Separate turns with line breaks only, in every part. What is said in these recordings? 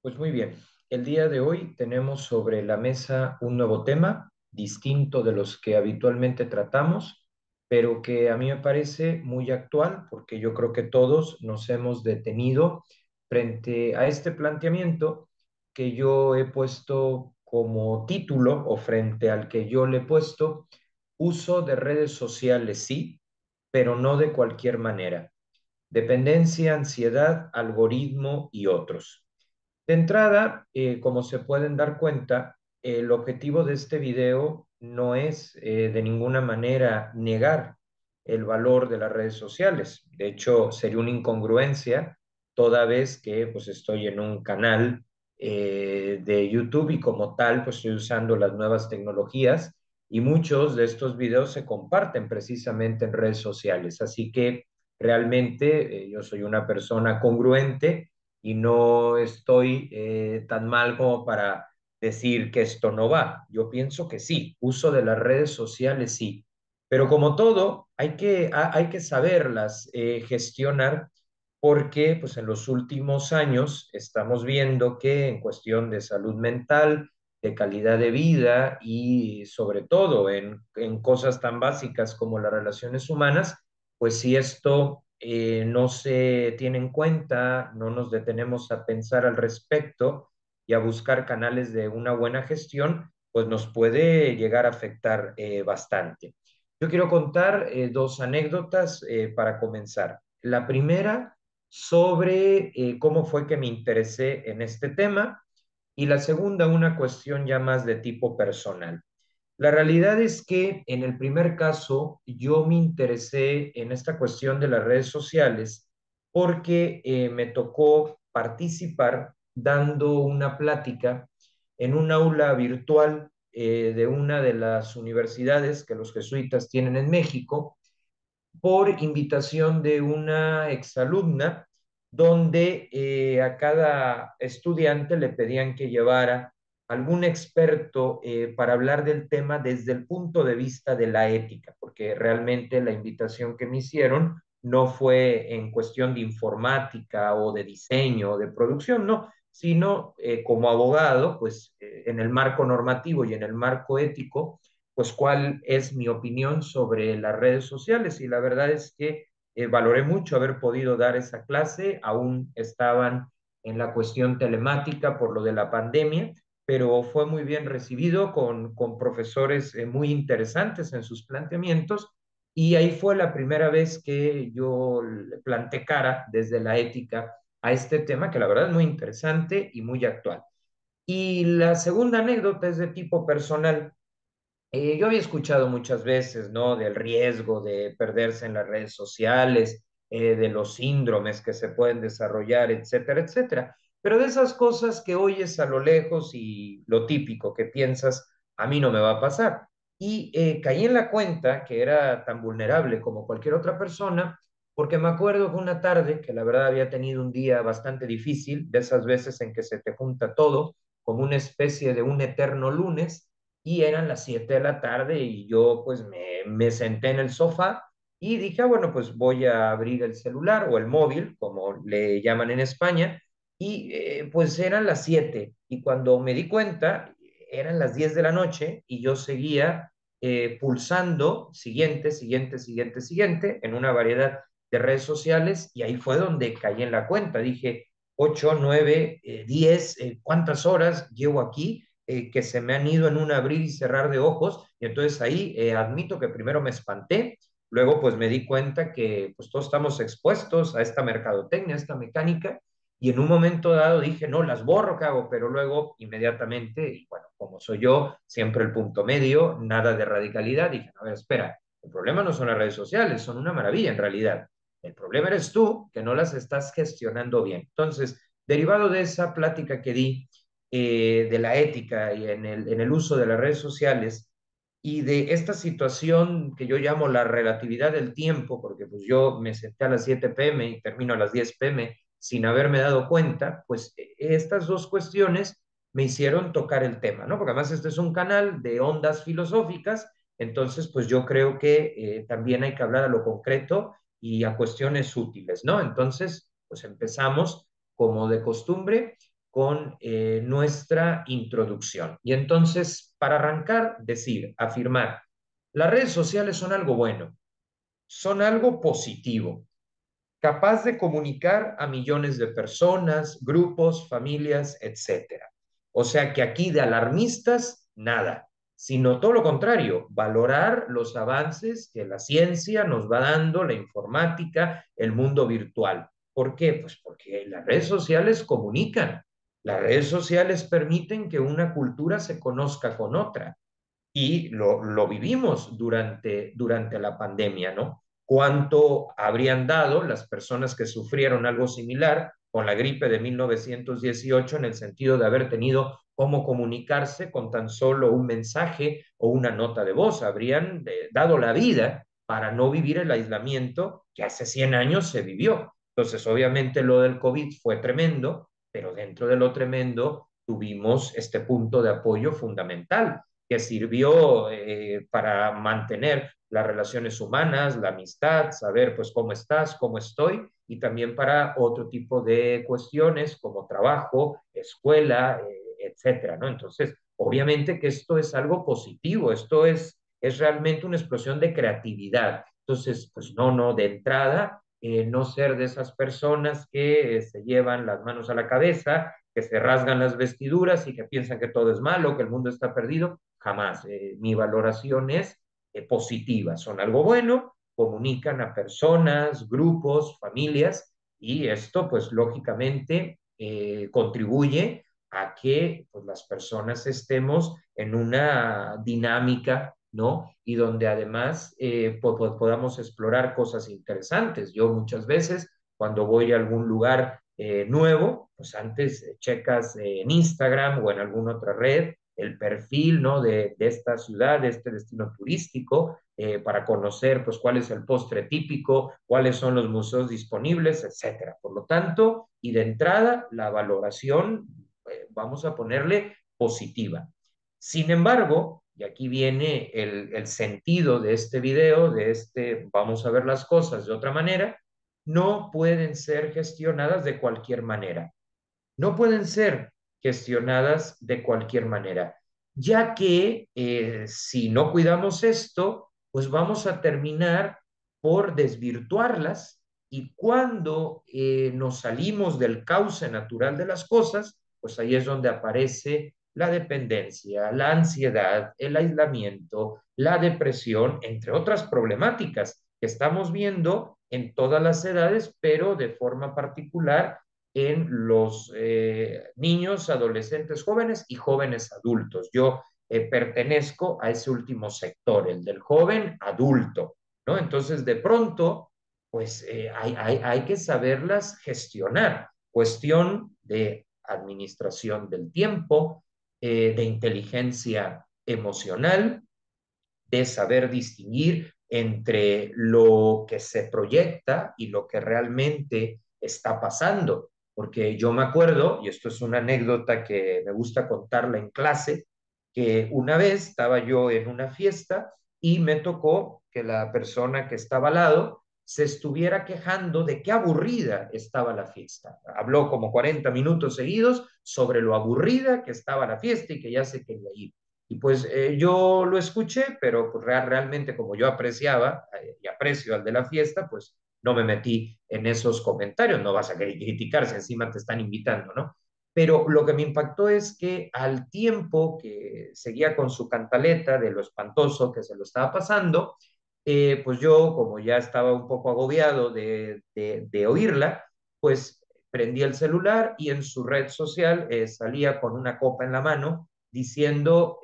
Pues muy bien, el día de hoy tenemos sobre la mesa un nuevo tema, distinto de los que habitualmente tratamos, pero que a mí me parece muy actual porque yo creo que todos nos hemos detenido frente a este planteamiento que yo he puesto como título o frente al que yo le he puesto uso de redes sociales, sí, pero no de cualquier manera. Dependencia, ansiedad, algoritmo y otros. De entrada, como se pueden dar cuenta, el objetivo de este video no es de ninguna manera negar el valor de las redes sociales. De hecho, sería una incongruencia toda vez que pues, estoy en un canal de YouTube y como tal, pues estoy usando las nuevas tecnologías y muchos de estos videos se comparten precisamente en redes sociales. Así que realmente yo soy una persona congruente y no estoy tan mal como para decir que esto no va. Yo pienso que sí, uso de las redes sociales sí, pero como todo, hay que saberlas gestionar porque pues en los últimos años estamos viendo que en cuestión de salud mental, de calidad de vida y sobre todo en cosas tan básicas como las relaciones humanas, pues si esto no se tiene en cuenta, no nos detenemos a pensar al respecto y a buscar canales de una buena gestión, pues nos puede llegar a afectar bastante. Yo quiero contar dos anécdotas para comenzar. La primera sobre cómo fue que me interesé en este tema y la segunda una cuestión ya más de tipo personal. La realidad es que en el primer caso yo me interesé en esta cuestión de las redes sociales porque me tocó participar dando una plática en un aula virtual de una de las universidades que los jesuitas tienen en México por invitación de una exalumna, donde a cada estudiante le pedían que llevara algún experto para hablar del tema desde el punto de vista de la ética, porque realmente la invitación que me hicieron no fue en cuestión de informática o de diseño o de producción, no, sino como abogado, pues en el marco normativo y en el marco ético, pues cuál es mi opinión sobre las redes sociales y la verdad es que valoré mucho haber podido dar esa clase, aún estaban en la cuestión telemática por lo de la pandemia, pero fue muy bien recibido con profesores muy interesantes en sus planteamientos y ahí fue la primera vez que yo le planté cara desde la ética a este tema que la verdad es muy interesante y muy actual. Y la segunda anécdota es de tipo personal. Yo había escuchado muchas veces, ¿no? Del riesgo de perderse en las redes sociales, de los síndromes que se pueden desarrollar, etcétera, etcétera. Pero de esas cosas que oyes a lo lejos y lo típico que piensas, a mí no me va a pasar. Y caí en la cuenta que era tan vulnerable como cualquier otra persona, porque me acuerdo que una tarde, que la verdad había tenido un día bastante difícil, de esas veces en que se te junta todo, como una especie de un eterno lunes, y eran las 7 de la tarde y yo pues me senté en el sofá y dije, ah, bueno, pues voy a abrir el celular o el móvil, como le llaman en España, y pues eran las 7 y cuando me di cuenta eran las 10 de la noche y yo seguía pulsando siguiente, siguiente, siguiente, siguiente en una variedad de redes sociales y ahí fue donde caí en la cuenta. Dije, 8 9 10, ¿cuántas horas llevo aquí? Que se me han ido en un abrir y cerrar de ojos, y entonces ahí admito que primero me espanté, luego pues me di cuenta que pues todos estamos expuestos a esta mercadotecnia, a esta mecánica, y en un momento dado dije, no, las borro, ¿qué hago? Pero luego inmediatamente, y bueno, como soy yo, siempre el punto medio, nada de radicalidad, dije, a ver, espera, el problema no son las redes sociales, son una maravilla en realidad. El problema eres tú, que no las estás gestionando bien. Entonces, derivado de esa plática que di, de la ética y en el uso de las redes sociales y de esta situación que yo llamo la relatividad del tiempo, porque pues yo me senté a las 7 p.m. y termino a las 10 p.m. sin haberme dado cuenta, pues estas dos cuestiones me hicieron tocar el tema, ¿no? Porque además este es un canal de ondas filosóficas, entonces pues yo creo que también hay que hablar a lo concreto y a cuestiones útiles, ¿no? Entonces, pues empezamos como de costumbre con nuestra introducción. Y entonces, para arrancar, decir, afirmar, las redes sociales son algo bueno, son algo positivo, capaz de comunicar a millones de personas, grupos, familias, etcétera. O sea que aquí de alarmistas, nada, sino todo lo contrario, valorar los avances que la ciencia nos va dando, la informática, el mundo virtual. ¿Por qué? Pues porque las redes sociales comunican, las redes sociales permiten que una cultura se conozca con otra y lo vivimos durante la pandemia, ¿no? ¿Cuánto habrían dado las personas que sufrieron algo similar con la gripe de 1918 en el sentido de haber tenido cómo comunicarse con tan solo un mensaje o una nota de voz? Habrían dado la vida para no vivir el aislamiento que hace 100 años se vivió. Entonces, obviamente lo del COVID fue tremendo, pero dentro de lo tremendo tuvimos este punto de apoyo fundamental que sirvió para mantener las relaciones humanas, la amistad, saber pues cómo estás, cómo estoy, y también para otro tipo de cuestiones como trabajo, escuela, etcétera, ¿no? Entonces, obviamente que esto es algo positivo, es realmente una explosión de creatividad. Entonces, pues no, de entrada, no ser de esas personas que se llevan las manos a la cabeza, que se rasgan las vestiduras y que piensan que todo es malo, que el mundo está perdido. Jamás. Mi valoración es positiva. Son algo bueno, comunican a personas, grupos, familias, y esto, pues, lógicamente, contribuye a que pues, las personas estemos en una dinámica, ¿no? Y donde además podamos explorar cosas interesantes. Yo muchas veces, cuando voy a algún lugar nuevo, pues antes checas en Instagram o en alguna otra red el perfil, ¿no? de esta ciudad, de este destino turístico, para conocer pues cuál es el postre típico, cuáles son los museos disponibles, etcétera. Por lo tanto, y de entrada, la valoración, vamos a ponerle positiva. Sin embargo, y aquí viene el sentido de este video, de este, vamos a ver las cosas de otra manera, no pueden ser gestionadas de cualquier manera. No pueden ser gestionadas de cualquier manera, ya que si no cuidamos esto, pues vamos a terminar por desvirtuarlas y cuando nos salimos del cauce natural de las cosas, pues ahí es donde aparece la dependencia, la ansiedad, el aislamiento, la depresión, entre otras problemáticas que estamos viendo en todas las edades, pero de forma particular en los niños, adolescentes, jóvenes y jóvenes adultos. Yo pertenezco a ese último sector, el del joven adulto, ¿no? Entonces, de pronto, pues hay que saberlas gestionar. Cuestión de administración del tiempo, de inteligencia emocional, de saber distinguir entre lo que se proyecta y lo que realmente está pasando. Porque yo me acuerdo, y esto es una anécdota que me gusta contarla en clase, que una vez estaba yo en una fiesta y me tocó que la persona que estaba al lado se estuviera quejando de qué aburrida estaba la fiesta. Habló como 40 minutos seguidos sobre lo aburrida que estaba la fiesta y que ya se quería ir. Y pues yo lo escuché, pero pues, realmente como yo apreciaba y aprecio al de la fiesta, pues no me metí en esos comentarios. No vas a criticar si encima te están invitando, ¿no? Pero lo que me impactó es que al tiempo que seguía con su cantaleta de lo espantoso que se lo estaba pasando, pues yo, como ya estaba un poco agobiado de oírla, pues prendí el celular y en su red social salía con una copa en la mano diciendo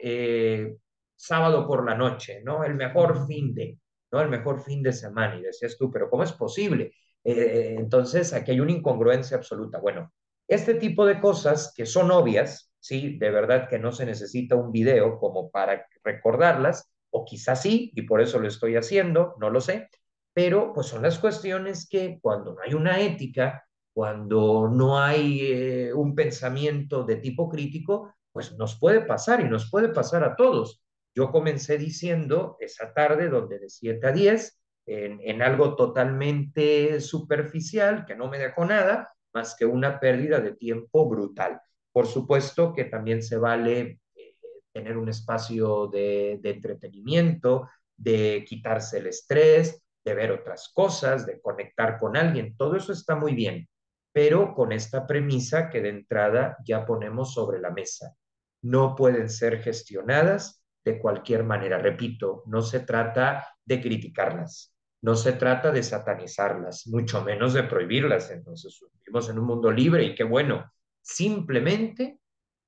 sábado por la noche, ¿no? El mejor fin de, ¿no? El mejor fin de semana. Y decías tú, pero ¿cómo es posible? Entonces, aquí hay una incongruencia absoluta. Bueno, este tipo de cosas que son obvias, sí, de verdad que no se necesita un video como para recordarlas, o quizás sí, y por eso lo estoy haciendo, no lo sé, pero pues son las cuestiones que cuando no hay una ética, cuando no hay un pensamiento de tipo crítico, pues nos puede pasar y nos puede pasar a todos. Yo comencé diciendo esa tarde, donde de 7 a 10, en algo totalmente superficial, que no me dejó nada, más que una pérdida de tiempo brutal. Por supuesto que también se vale tener un espacio de entretenimiento, de quitarse el estrés, de ver otras cosas, de conectar con alguien. Todo eso está muy bien, pero con esta premisa que de entrada ya ponemos sobre la mesa. No pueden ser gestionadas de cualquier manera. Repito, no se trata de criticarlas, no se trata de satanizarlas, mucho menos de prohibirlas. Entonces, vivimos en un mundo libre y qué bueno. Simplemente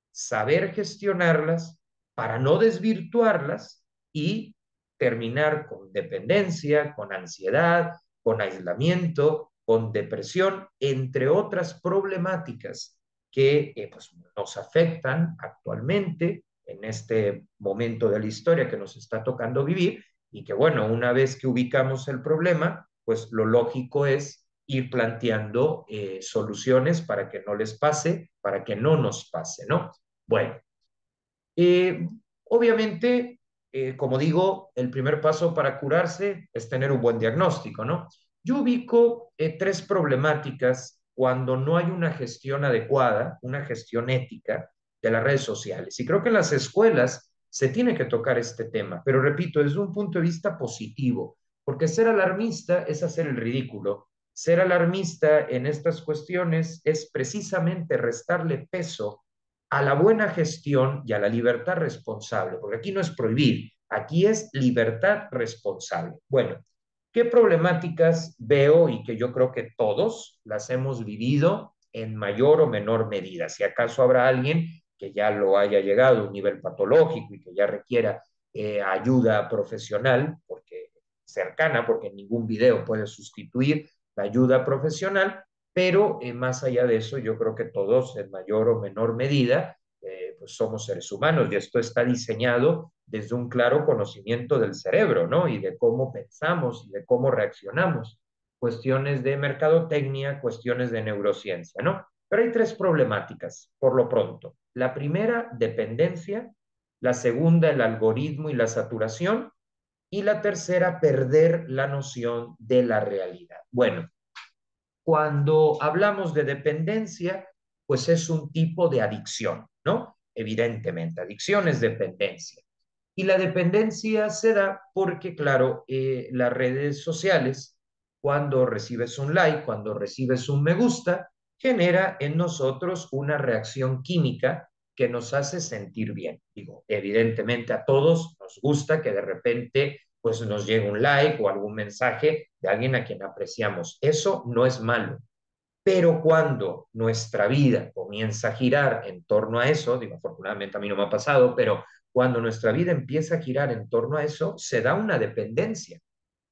saber gestionarlas para no desvirtuarlas y terminar con dependencia, con ansiedad, con aislamiento, con depresión, entre otras problemáticas que pues, nos afectan actualmente en este momento de la historia que nos está tocando vivir y que bueno, una vez que ubicamos el problema, pues lo lógico es ir planteando soluciones para que no les pase, para que no nos pase, ¿no? Bueno, eh, obviamente, como digo, el primer paso para curarse es tener un buen diagnóstico, ¿no? Yo ubico tres problemáticas cuando no hay una gestión adecuada, una gestión ética de las redes sociales. Y creo que en las escuelas se tiene que tocar este tema, pero repito, desde un punto de vista positivo, porque ser alarmista es hacer el ridículo. Ser alarmista en estas cuestiones es precisamente restarle peso a la buena gestión y a la libertad responsable, porque aquí no es prohibir, aquí es libertad responsable. Bueno, ¿qué problemáticas veo y que yo creo que todos las hemos vivido en mayor o menor medida? Si acaso habrá alguien que ya lo haya llegado a un nivel patológico y que ya requiera ayuda profesional, porque cercana, porque ningún video puede sustituir la ayuda profesional, pero más allá de eso, yo creo que todos, en mayor o menor medida, pues somos seres humanos y esto está diseñado desde un claro conocimiento del cerebro, ¿no? Y de cómo pensamos y de cómo reaccionamos. Cuestiones de mercadotecnia, cuestiones de neurociencia, ¿no? Pero hay tres problemáticas, por lo pronto. La primera, dependencia. La segunda, el algoritmo y la saturación. Y la tercera, perder la noción de la realidad. Bueno, cuando hablamos de dependencia, pues es un tipo de adicción, ¿no? Evidentemente, adicción es dependencia. Y la dependencia se da porque, claro, las redes sociales, cuando recibes un like, cuando recibes un me gusta, genera en nosotros una reacción química que nos hace sentir bien. Digo, evidentemente a todos nos gusta que de repente pues nos llegue un like o algún mensaje de alguien a quien apreciamos. Eso no es malo. Pero cuando nuestra vida comienza a girar en torno a eso, digo, afortunadamente a mí no me ha pasado, pero cuando nuestra vida empieza a girar en torno a eso, se da una dependencia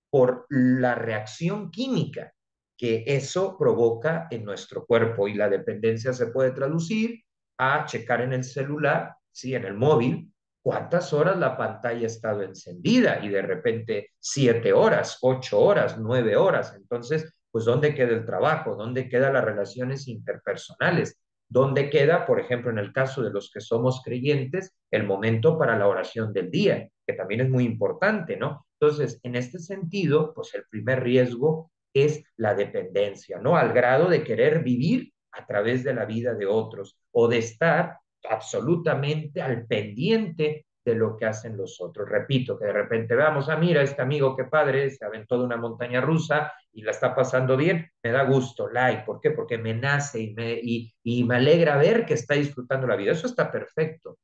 por la reacción química que eso provoca en nuestro cuerpo. Y la dependencia se puede traducir a checar en el celular, sí, en el móvil, cuántas horas la pantalla ha estado encendida y de repente 7 horas, 8 horas, 9 horas. Entonces, pues, ¿dónde queda el trabajo? ¿Dónde quedan las relaciones interpersonales? ¿Dónde queda, por ejemplo, en el caso de los que somos creyentes, el momento para la oración del día, que también es muy importante, ¿no? Entonces, en este sentido, pues el primer riesgo es la dependencia, ¿no? Al grado de querer vivir a través de la vida de otros o de estar absolutamente al pendiente de lo que hacen los otros. Repito, que de repente veamos, mira, este amigo, qué padre, se aventó de una montaña rusa y la está pasando bien, me da gusto, like. ¿Por qué? Porque me nace y me alegra ver que está disfrutando la vida. Eso está perfecto.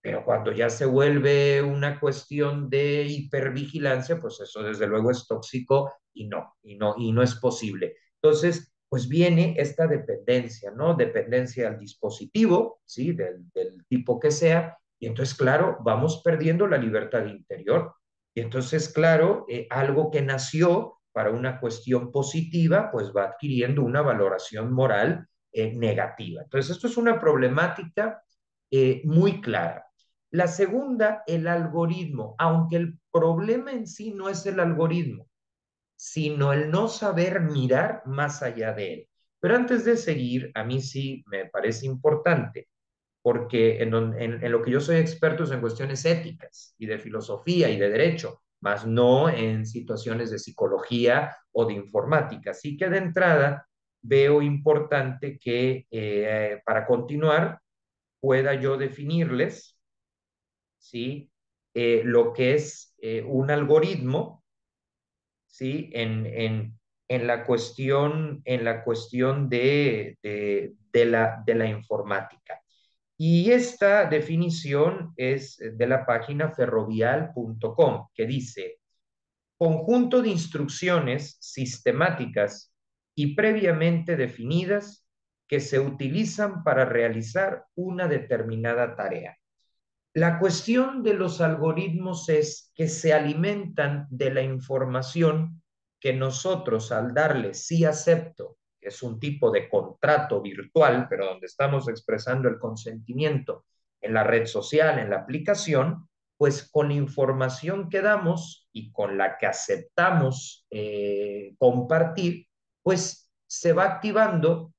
Pero cuando ya se vuelve una cuestión de hipervigilancia, pues eso desde luego es tóxico y no es posible. Entonces, pues viene esta dependencia, ¿no? Dependencia al dispositivo, ¿sí? Del tipo que sea. Y entonces, claro, vamos perdiendo la libertad interior. Y entonces, claro, algo que nació para una cuestión positiva, pues va adquiriendo una valoración moral negativa. Entonces, esto es una problemática muy clara. La segunda, el algoritmo, aunque el problema en sí no es el algoritmo, sino el no saber mirar más allá de él. Pero antes de seguir, a mí sí me parece importante, porque en lo que yo soy experto es en cuestiones éticas y de filosofía y de derecho, más no en situaciones de psicología o de informática. Así que de entrada veo importante que para continuar pueda yo definirles, ¿sí? Lo que es un algoritmo, ¿sí? En la cuestión de la informática. Y esta definición es de la página ferrovial.com, que dice: conjunto de instrucciones sistemáticas y previamente definidas que se utilizan para realizar una determinada tarea. La cuestión de los algoritmos es que se alimentan de la información que nosotros, al darle sí acepto, que es un tipo de contrato virtual, pero donde estamos expresando el consentimiento en la red social, en la aplicación, pues con la información que damos y con la que aceptamos compartir, pues se va activando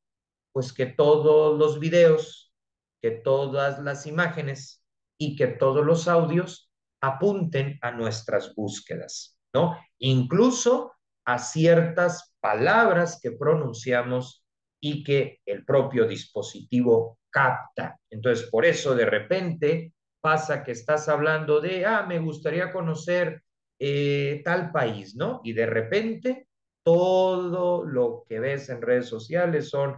pues que todos los videos, que todas las imágenes y que todos los audios apunten a nuestras búsquedas, ¿no? Incluso a ciertas palabras que pronunciamos y que el propio dispositivo capta. Entonces, por eso de repente pasa que estás hablando de, me gustaría conocer tal país, ¿no? Y de repente todo lo que ves en redes sociales son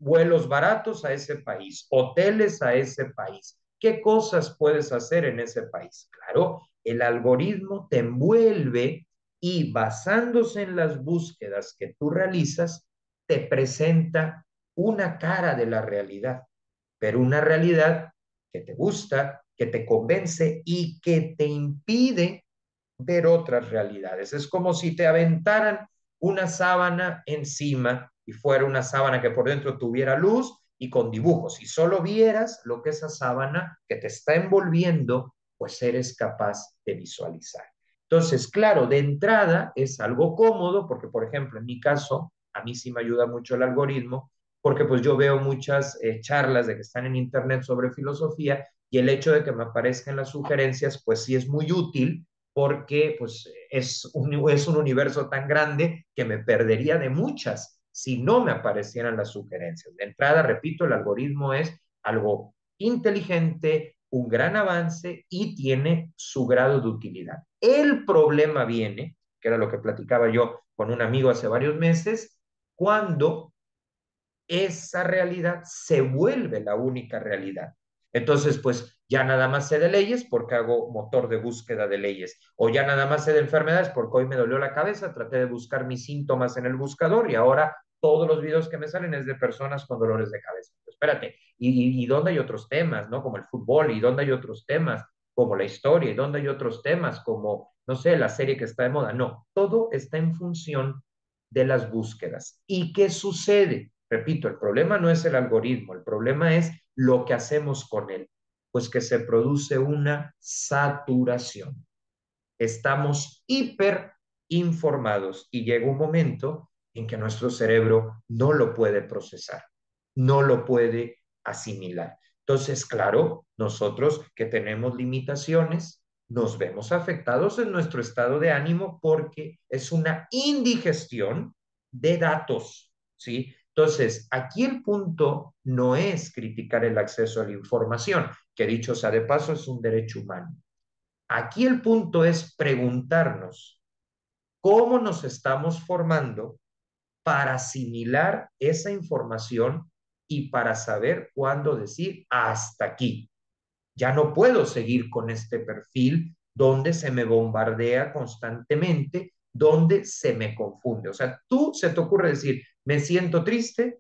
vuelos baratos a ese país, hoteles a ese país. ¿Qué cosas puedes hacer en ese país? Claro, el algoritmo te envuelve y basándose en las búsquedas que tú realizas, te presenta una cara de la realidad, pero una realidad que te gusta, que te convence y que te impide ver otras realidades. Es como si te aventaran una sábana encima y fuera una sábana que por dentro tuviera luz y con dibujos. Y solo vieras lo que esa sábana que te está envolviendo, pues eres capaz de visualizar. Entonces, claro, de entrada es algo cómodo porque, por ejemplo, en mi caso, a mí sí me ayuda mucho el algoritmo porque pues yo veo muchas charlas de que están en internet sobre filosofía y el hecho de que me aparezcan las sugerencias, pues sí es muy útil porque pues, es un universo tan grande que me perdería de muchas si no me aparecieran las sugerencias. De entrada, repito, el algoritmo es algo inteligente, un gran avance y tiene su grado de utilidad. El problema viene, que era lo que platicaba yo con un amigo hace varios meses, cuando esa realidad se vuelve la única realidad. Entonces, pues ya nada más sé de leyes porque hago motor de búsqueda de leyes, o ya nada más sé de enfermedades porque hoy me dolió la cabeza, traté de buscar mis síntomas en el buscador y ahora todos los videos que me salen es de personas con dolores de cabeza. Pues, espérate, ¿y dónde hay otros temas, ¿no? Como el fútbol, y dónde hay otros temas, como la historia, y dónde hay otros temas, como, no sé, la serie que está de moda. No, todo está en función de las búsquedas. ¿Y qué sucede? Repito, el problema no es el algoritmo, el problema es lo que hacemos con él, pues que se produce una saturación. Estamos hiper informados y llega un momento en que nuestro cerebro no lo puede procesar, no lo puede asimilar. Entonces, claro, nosotros que tenemos limitaciones, nos vemos afectados en nuestro estado de ánimo porque es una indigestión de datos, ¿sí? Entonces, aquí el punto no es criticar el acceso a la información, que dicho sea de paso es un derecho humano. Aquí el punto es preguntarnos cómo nos estamos formando para asimilar esa información y para saber cuándo decir hasta aquí. Ya no puedo seguir con este perfil donde se me bombardea constantemente, donde se me confunde. O sea, tú se te ocurre decir, me siento triste,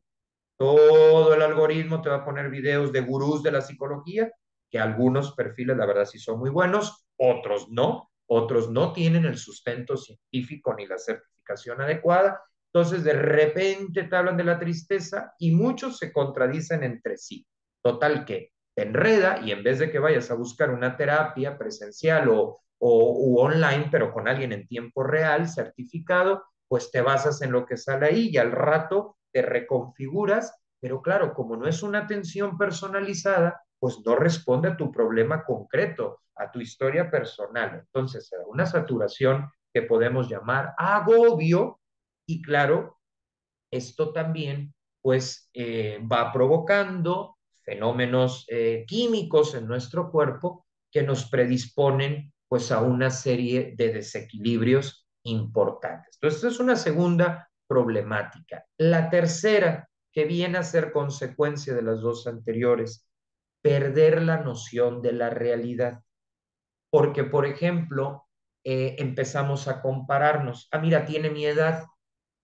todo el algoritmo te va a poner videos de gurús de la psicología, que algunos perfiles, la verdad, sí son muy buenos, otros no tienen el sustento científico ni la certificación adecuada. Entonces, de repente te hablan de la tristeza y muchos se contradicen entre sí. Total que te enreda y en vez de que vayas a buscar una terapia presencial o online, pero con alguien en tiempo real, certificado, pues te basas en lo que sale ahí y al rato te reconfiguras, pero claro, como no es una atención personalizada, pues no responde a tu problema concreto, a tu historia personal. Entonces, se da una saturación que podemos llamar agobio y claro, esto también pues va provocando fenómenos químicos en nuestro cuerpo que nos predisponen pues a una serie de desequilibrios importantes. Entonces, es una segunda problemática. La tercera, que viene a ser consecuencia de las dos anteriores, perder la noción de la realidad. Porque, por ejemplo, empezamos a compararnos. Ah, mira, tiene mi edad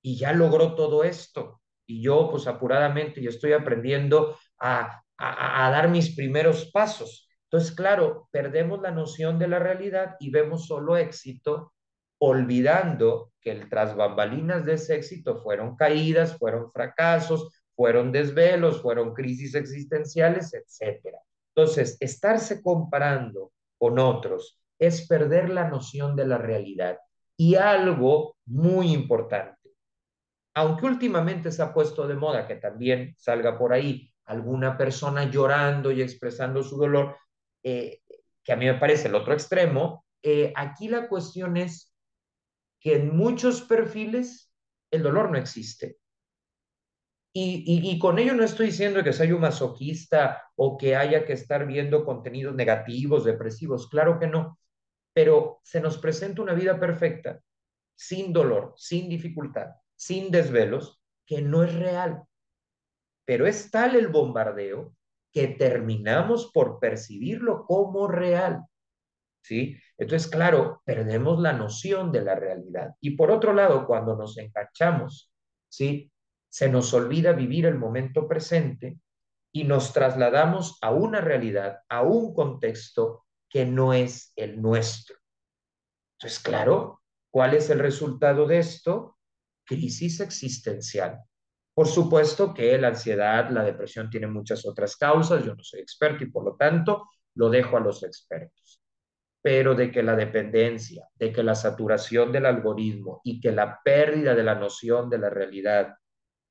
y ya logró todo esto. Y yo, pues apuradamente, y estoy aprendiendo a dar mis primeros pasos. Entonces, claro, perdemos la noción de la realidad y vemos solo éxito, olvidando que el tras bambalinas de ese éxito fueron caídas, fueron fracasos, fueron desvelos, fueron crisis existenciales, etcétera. Entonces, estarse comparando con otros es perder la noción de la realidad. Y algo muy importante, aunque últimamente se ha puesto de moda que también salga por ahí alguna persona llorando y expresando su dolor, que a mí me parece el otro extremo, aquí la cuestión es que en muchos perfiles el dolor no existe. Y con ello no estoy diciendo que sea yo masoquista o que haya que estar viendo contenidos negativos, depresivos, claro que no, pero se nos presenta una vida perfecta, sin dolor, sin dificultad, sin desvelos, que no es real. Pero es tal el bombardeo que terminamos por percibirlo como real, ¿sí? Entonces, claro, perdemos la noción de la realidad. Y por otro lado, cuando nos enganchamos, ¿sí? Se nos olvida vivir el momento presente y nos trasladamos a una realidad, a un contexto que no es el nuestro. Entonces, claro, ¿cuál es el resultado de esto? Crisis existencial. Por supuesto que la ansiedad, la depresión tiene muchas otras causas, yo no soy experto y por lo tanto lo dejo a los expertos. Pero de que la dependencia, de que la saturación del algoritmo y que la pérdida de la noción de la realidad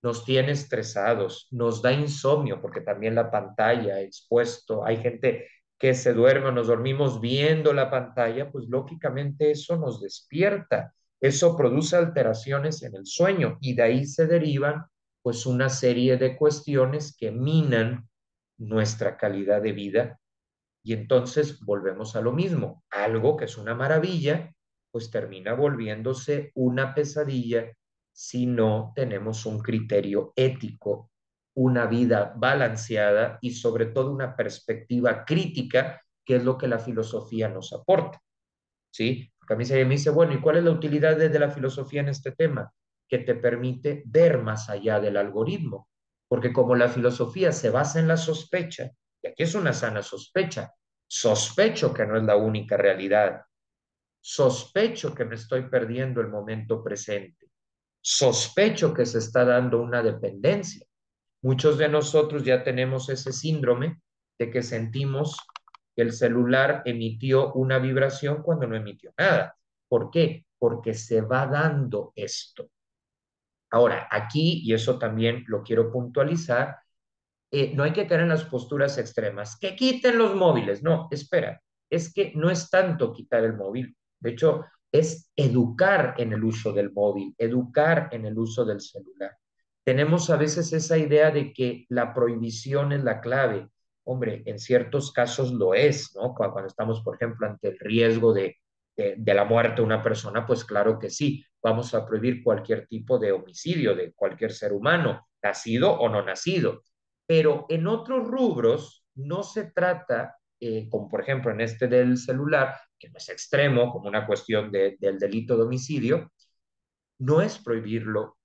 nos tiene estresados, nos da insomnio, porque también la pantalla expuesto, hay gente que se duerme, nos dormimos viendo la pantalla, pues lógicamente eso nos despierta, eso produce alteraciones en el sueño y de ahí se derivan pues una serie de cuestiones que minan nuestra calidad de vida y entonces volvemos a lo mismo, algo que es una maravilla, pues termina volviéndose una pesadilla si no tenemos un criterio ético, una vida balanceada y sobre todo una perspectiva crítica, que es lo que la filosofía nos aporta, ¿sí? Porque a mí se me dice, bueno, ¿y cuál es la utilidad de la filosofía en este tema? Que te permite ver más allá del algoritmo, porque como la filosofía se basa en la sospecha, y aquí es una sana sospecha, sospecho que no es la única realidad, sospecho que me estoy perdiendo el momento presente, sospecho que se está dando una dependencia. Muchos de nosotros ya tenemos ese síndrome de que sentimos que el celular emitió una vibración cuando no emitió nada. ¿Por qué? Porque se va dando esto. Ahora, aquí, y eso también lo quiero puntualizar, no hay que caer en las posturas extremas. Que quiten los móviles. No, espera, es que no es tanto quitar el móvil. De hecho, es educar en el uso del móvil, educar en el uso del celular. Tenemos a veces esa idea de que la prohibición es la clave. Hombre, en ciertos casos lo es, ¿no? Cuando estamos, por ejemplo, ante el riesgo de la muerte de una persona, pues claro que sí, vamos a prohibir cualquier tipo de homicidio de cualquier ser humano, nacido o no nacido. Pero en otros rubros no se trata, como por ejemplo en este del celular, que no es extremo, como una cuestión del delito de homicidio, no es prohibirlo,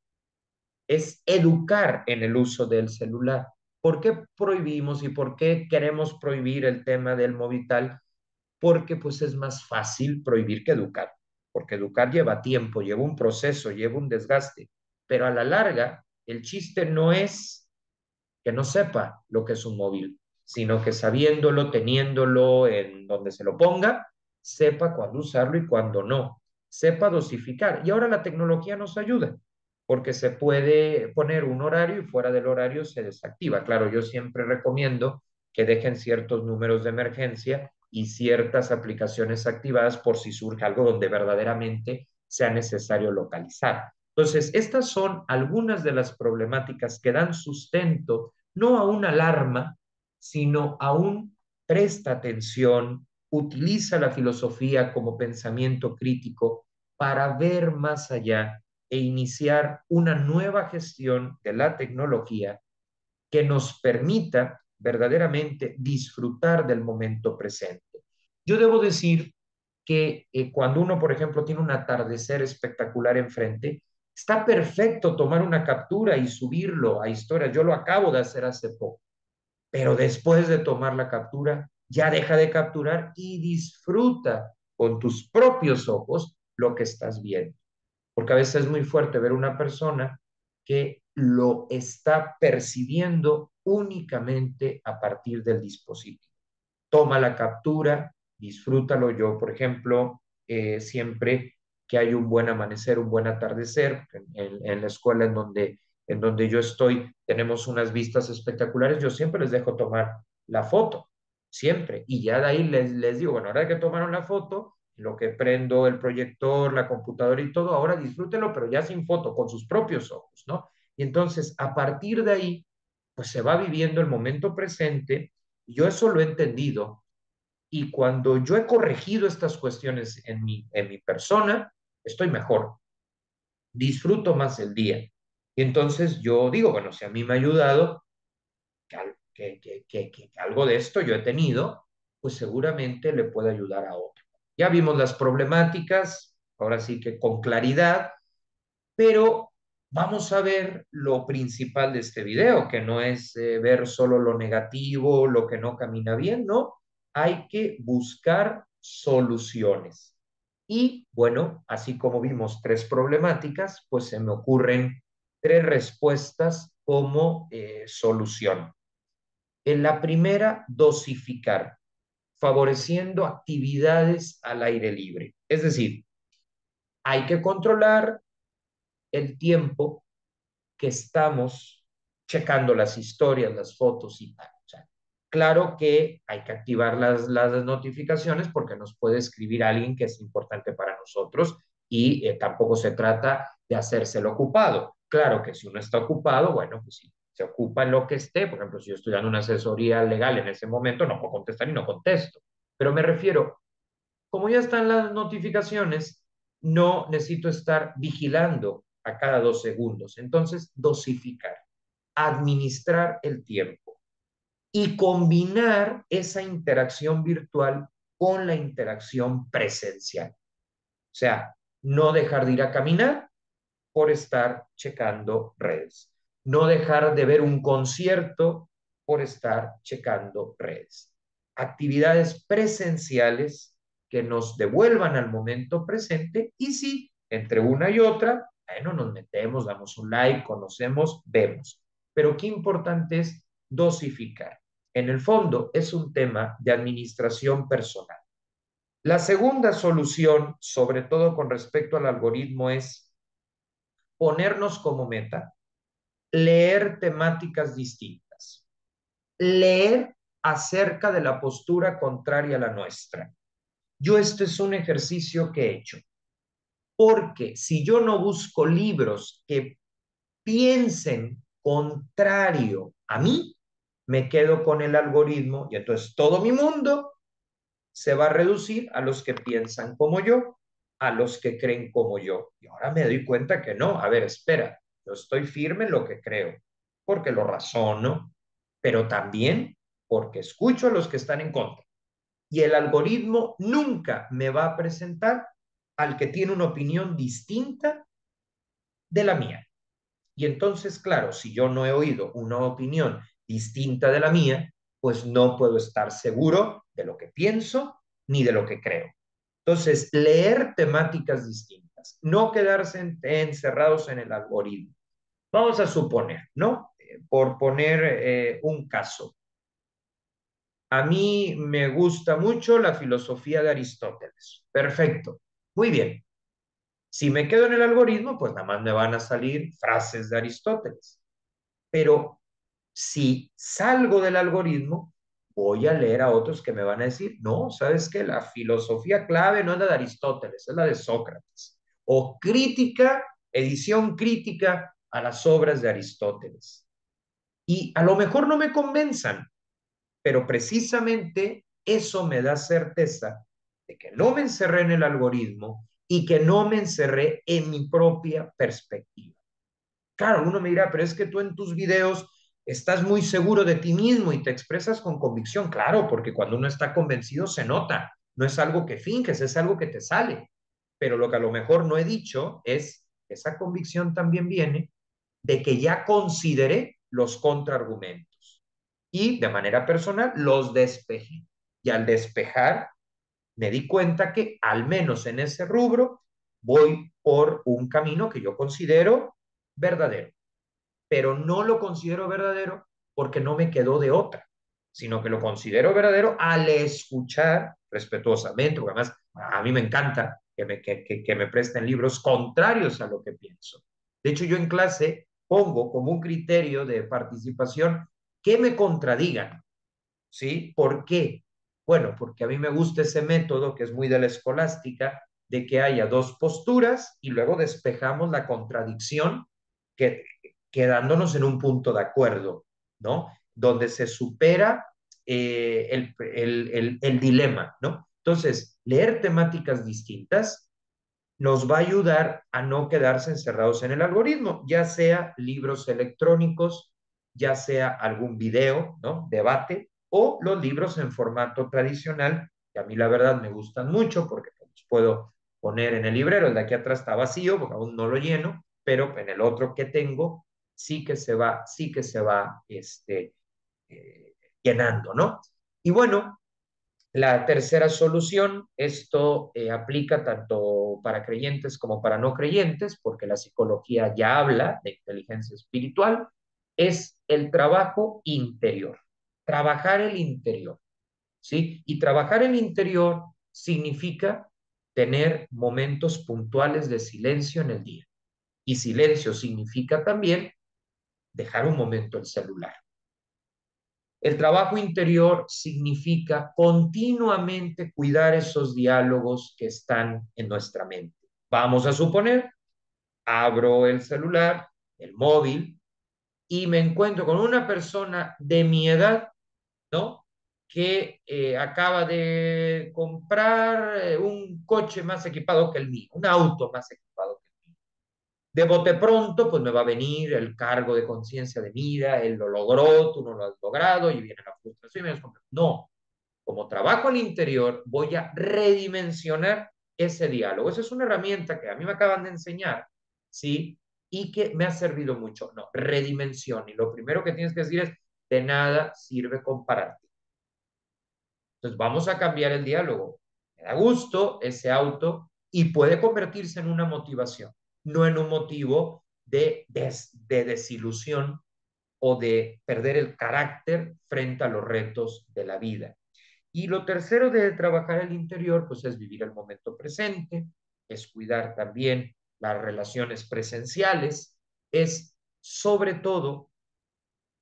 es educar en el uso del celular. ¿Por qué prohibimos y por qué queremos prohibir el tema del Movital? Porque pues es más fácil prohibir que educar, porque educar lleva tiempo, lleva un proceso, lleva un desgaste, pero a la larga el chiste no es que no sepa lo que es un móvil, sino que sabiéndolo, teniéndolo en donde se lo ponga, sepa cuándo usarlo y cuándo no, sepa dosificar. Y ahora la tecnología nos ayuda, porque se puede poner un horario y fuera del horario se desactiva. Claro, yo siempre recomiendo que dejen ciertos números de emergencia y ciertas aplicaciones activadas por si surge algo donde verdaderamente sea necesario localizar. Entonces, estas son algunas de las problemáticas que dan sustento no a una alarma, sino aún presta atención, utiliza la filosofía como pensamiento crítico para ver más allá e iniciar una nueva gestión de la tecnología que nos permita verdaderamente disfrutar del momento presente. Yo debo decir que cuando uno, por ejemplo, tiene un atardecer espectacular enfrente, está perfecto tomar una captura y subirlo a historias. Yo lo acabo de hacer hace poco, pero después de tomar la captura, ya deja de capturar y disfruta con tus propios ojos lo que estás viendo. Porque a veces es muy fuerte ver una persona que lo está percibiendo únicamente a partir del dispositivo. Toma la captura, disfrútalo. Yo, por ejemplo, siempre que hay un buen amanecer, un buen atardecer, en la escuela en donde yo estoy, tenemos unas vistas espectaculares, yo siempre les dejo tomar la foto, siempre. Y ya de ahí les digo, bueno, ahora que tomaron la foto, lo que prendo el proyector, la computadora y todo, ahora disfrútenlo, pero ya sin foto, con sus propios ojos, ¿no? Y entonces, a partir de ahí, pues se va viviendo el momento presente. Yo eso lo he entendido y cuando yo he corregido estas cuestiones en mi persona, estoy mejor, disfruto más el día. Y entonces yo digo, bueno, si a mí me ha ayudado, que algo de esto yo he tenido, pues seguramente le puede ayudar a otro. Ya vimos las problemáticas, ahora sí que con claridad, pero vamos a ver lo principal de este video, que no es ver solo lo negativo, lo que no camina bien, no. Hay que buscar soluciones. Y bueno, así como vimos tres problemáticas, pues se me ocurren tres respuestas como solución. En la primera, dosificar, favoreciendo actividades al aire libre. Es decir, hay que controlar el tiempo que estamos checando las historias, las fotos y tal. O sea, claro que hay que activar las notificaciones porque nos puede escribir alguien que es importante para nosotros y tampoco se trata de hacérselo ocupado. Claro que si uno está ocupado, bueno, pues si se ocupa en lo que esté, por ejemplo, si yo estoy dando una asesoría legal en ese momento, no puedo contestar y no contesto. Pero me refiero, como ya están las notificaciones, no necesito estar vigilando a cada 2 segundos. Entonces, dosificar, administrar el tiempo y combinar esa interacción virtual con la interacción presencial. O sea, no dejar de ir a caminar por estar checando redes. No dejar de ver un concierto por estar checando redes. Actividades presenciales que nos devuelvan al momento presente y sí, entre una y otra, bueno, nos metemos, damos un like, conocemos, vemos. Pero qué importante es dosificar. En el fondo es un tema de administración personal. La segunda solución, sobre todo con respecto al algoritmo, es ponernos como meta leer temáticas distintas, leer acerca de la postura contraria a la nuestra. Yo este es un ejercicio que he hecho, porque si yo no busco libros que piensen contrario a mí, me quedo con el algoritmo y entonces todo mi mundo se va a reducir a los que piensan como yo, a los que creen como yo. Y ahora me doy cuenta que no, a ver, espera, yo estoy firme en lo que creo, porque lo razono, pero también porque escucho a los que están en contra. Y el algoritmo nunca me va a presentar al que tiene una opinión distinta de la mía. Y entonces, claro, si yo no he oído una opinión distinta de la mía, pues no puedo estar seguro de lo que pienso ni de lo que creo. Entonces, leer temáticas distintas, no quedarse encerrados en el algoritmo. Vamos a suponer, ¿no? Por poner un caso. A mí me gusta mucho la filosofía de Aristóteles. Perfecto. Muy bien. Si me quedo en el algoritmo, pues nada más me van a salir frases de Aristóteles. Pero si salgo del algoritmo, voy a leer a otros que me van a decir, no, ¿sabes qué? La filosofía clave no es la de Aristóteles, es la de Sócrates. O crítica, edición crítica a las obras de Aristóteles. Y a lo mejor no me convenzan, pero precisamente eso me da certeza de que no me encerré en el algoritmo y que no me encerré en mi propia perspectiva. Claro, uno me dirá, pero es que tú en tus videos estás muy seguro de ti mismo y te expresas con convicción. Claro, porque cuando uno está convencido se nota. No es algo que finges, es algo que te sale. Pero lo que a lo mejor no he dicho es, esa convicción también viene de que ya consideré los contraargumentos y de manera personal los despejé. Y al despejar, me di cuenta que al menos en ese rubro voy por un camino que yo considero verdadero, pero no lo considero verdadero porque no me quedó de otra, sino que lo considero verdadero al escuchar respetuosamente, porque además a mí me encanta que me presten libros contrarios a lo que pienso. De hecho, yo en clase pongo como un criterio de participación que me contradigan, ¿sí? ¿Por qué? Bueno, porque a mí me gusta ese método que es muy de la escolástica, de que haya dos posturas y luego despejamos la contradicción que, quedándonos en un punto de acuerdo, ¿no? Donde se supera el dilema, ¿no? Entonces, leer temáticas distintas nos va a ayudar a no quedarse encerrados en el algoritmo, ya sea libros electrónicos, ya sea algún video, ¿no? Debate, o los libros en formato tradicional, que a mí la verdad me gustan mucho porque los puedo poner en el librero. El de aquí atrás está vacío porque aún no lo lleno, pero en el otro que tengo sí que se va llenando, ¿no? Y bueno, la tercera solución, esto aplica tanto para creyentes como para no creyentes, porque la psicología ya habla de inteligencia espiritual, es el trabajo interior, trabajar el interior, ¿sí? Y trabajar el interior significa tener momentos puntuales de silencio en el día. Y silencio significa también dejar un momento el celular. El trabajo interior significa continuamente cuidar esos diálogos que están en nuestra mente. Vamos a suponer, abro el celular, el móvil, y me encuentro con una persona de mi edad, ¿no? Que acaba de comprar un coche más equipado que el mío, un auto más equipado que el mío. De bote pronto, pues me va a venir el cargo de conciencia de mira, él lo logró, tú no lo has logrado, y viene la frustración. Y me no, como trabajo al interior, voy a redimensionar ese diálogo. Esa es una herramienta que a mí me acaban de enseñar, ¿sí? Y que me ha servido mucho. No, redimensión. Y lo primero que tienes que decir es, de nada sirve compararte. Entonces, vamos a cambiar el diálogo. Me da gusto ese auto y puede convertirse en una motivación, no en un motivo de desilusión o de perder el carácter frente a los retos de la vida. Y lo tercero de trabajar el interior, pues es vivir el momento presente, es cuidar también las relaciones presenciales, es sobre todo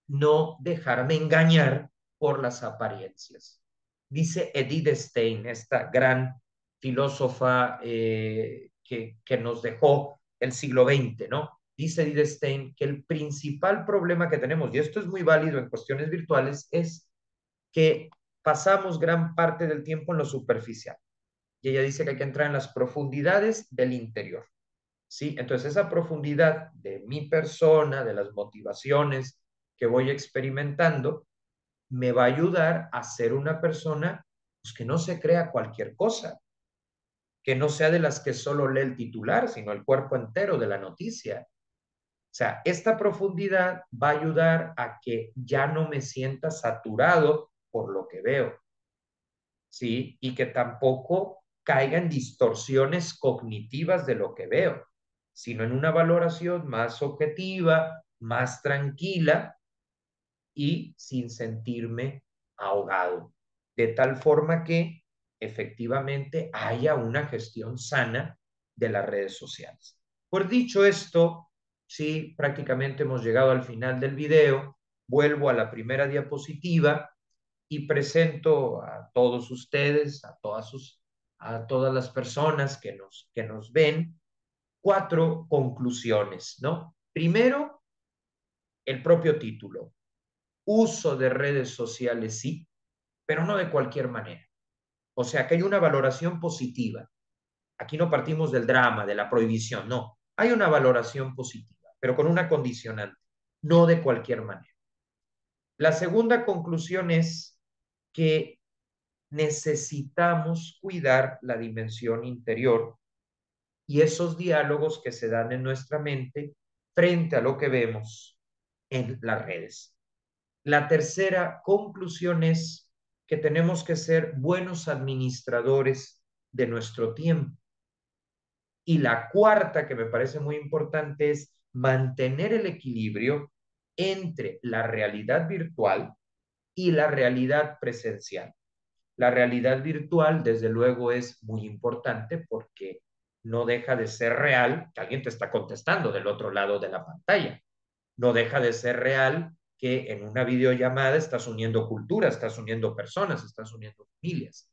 no dejarme engañar por las apariencias. Dice Edith Stein, esta gran filósofa que nos dejó el siglo XX, ¿no? Dice Edith Stein que el principal problema que tenemos, y esto es muy válido en cuestiones virtuales, es que pasamos gran parte del tiempo en lo superficial. Y ella dice que hay que entrar en las profundidades del interior. ¿Sí? Entonces, esa profundidad de mi persona, de las motivaciones que voy experimentando, me va a ayudar a ser una persona pues, que no se crea cualquier cosa, que no sea de las que solo lee el titular, sino el cuerpo entero de la noticia. O sea, esta profundidad va a ayudar a que ya no me sienta saturado por lo que veo, ¿sí? Y que tampoco caiga en distorsiones cognitivas de lo que veo, sino en una valoración más objetiva, más tranquila y sin sentirme ahogado, de tal forma que efectivamente haya una gestión sana de las redes sociales. Por dicho esto, sí, prácticamente hemos llegado al final del video. Vuelvo a la primera diapositiva y presento a todos ustedes, a todas las personas que nos ven, cuatro conclusiones, ¿no? Primero, el propio título. Uso de redes sociales, sí. pero no de cualquier manera. O sea, que hay una valoración positiva. Aquí no partimos del drama, de la prohibición, no. Hay una valoración positiva, pero con una condicionante, no de cualquier manera. La segunda conclusión es que necesitamos cuidar la dimensión interior y esos diálogos que se dan en nuestra mente frente a lo que vemos en las redes. La tercera conclusión es que tenemos que ser buenos administradores de nuestro tiempo. Y la cuarta, que me parece muy importante, es mantener el equilibrio entre la realidad virtual y la realidad presencial. La realidad virtual, desde luego, es muy importante porque no deja de ser real que alguien te está contestando del otro lado de la pantalla. No deja de ser real que en una videollamada estás uniendo culturas, estás uniendo personas, estás uniendo familias.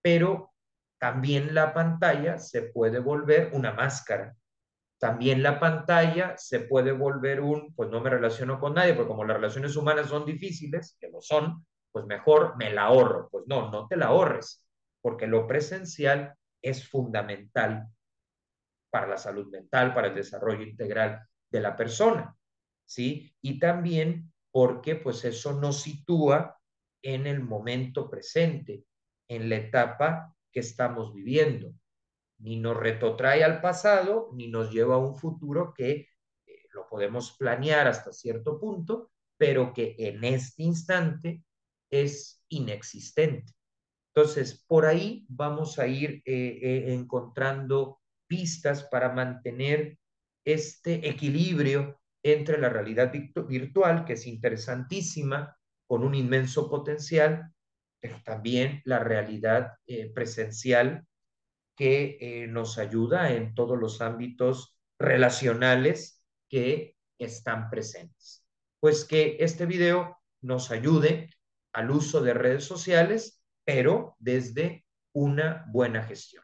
Pero también la pantalla se puede volver una máscara. También la pantalla se puede volver pues no me relaciono con nadie, porque como las relaciones humanas son difíciles, que lo son, pues mejor me la ahorro. Pues no, no te la ahorres, porque lo presencial es fundamental para la salud mental, para el desarrollo integral de la persona, ¿sí? Y también porque pues eso nos sitúa en el momento presente, en la etapa que estamos viviendo. Ni nos retrotrae al pasado, ni nos lleva a un futuro que lo podemos planear hasta cierto punto, pero que en este instante es inexistente. Entonces, por ahí vamos a ir encontrando pistas para mantener este equilibrio entre la realidad virtual, que es interesantísima, con un inmenso potencial, pero también la realidad presencial que nos ayuda en todos los ámbitos relacionales que están presentes. Pues que este video nos ayude al uso de redes sociales, pero desde una buena gestión.